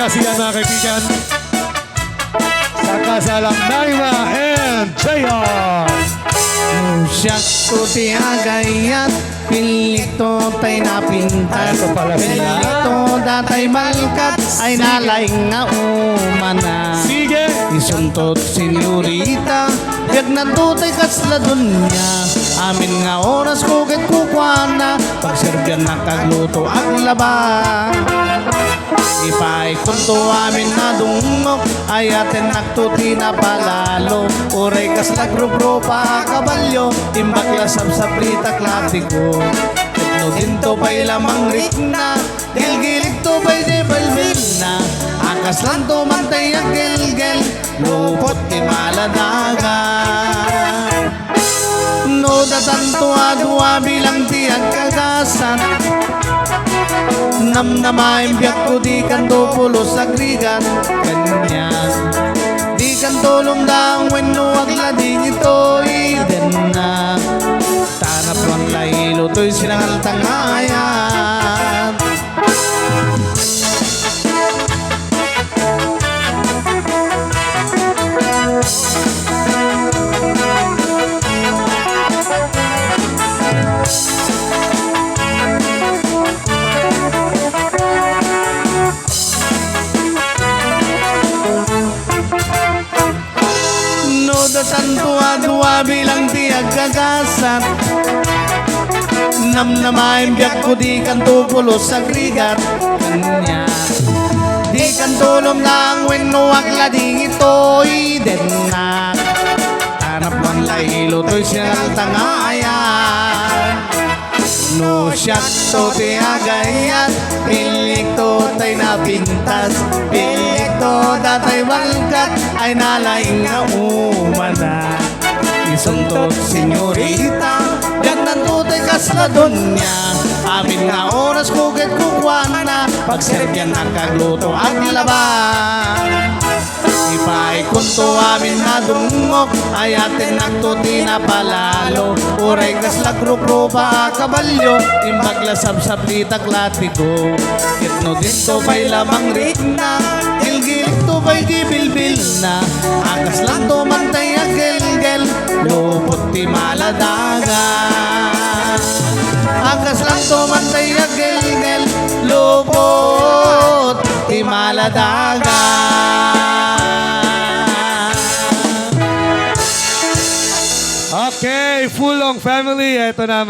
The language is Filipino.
kaklasigan mga kaibigan. Sa kasalang Naima and JR. Siya to tiagayat, pilito tay napintas. Ito pala sila. Pilito datay malkat, ay nalaing nga umana. Sige. Isuntot senyorita, yag natutay kasla dun niya. Amin nga oras kugit kukwana, pagserbyan nakagluto ang laba. Ipay kunto amin na dungok, ay atin nagtuti na palalo. Uray kasla grupo pa kabalyo, imbak lasab sa plita klasiko. Tekno dinto pa'y lamang rikna, gilgilig to pa'y di balbil na. Akas lang to mantay ang gel-gel, lupot di maladaga. No datanto adwa bilang di ang kagasan, namnamaim biyak ko di kanto pulos agrigan. Ganyan di kanto lumdang wenno aglading ito iden na. Tanap lang lahilo to'y sinangal tangayan. Santo adwa bilang tiag kagasat, namnamaim biyak ko di kanto pulos sa krigat. Kanya di kanto lumnang wenno aglading ito iden na. Tanap man lahilo to'y sinal tangayan. No siyak to tiagayat, pilik to tay napintas. Pilik to datay walkat, ay nalaing nga umana. Isuntot senyorita, gandang tutay kasla dun niya. Amin nga oras kugit kukwana, pagserbyan nakagluto ang laban. Ipay kunto amin na dungok, ay atin nagtuti na palalo. Uray kasla grupo pa kabalyo, imbag lasab sa plita klatiko. Kitno dito pa'y lamang rikna, gilgilig to pa'y di bilbil na. Akas lang to mantay ang gel-gel, lupot ti maladaga. Akas lang to mantay ang gel-gel, lupot ti maladaga. Okay, Fulong family, ito na.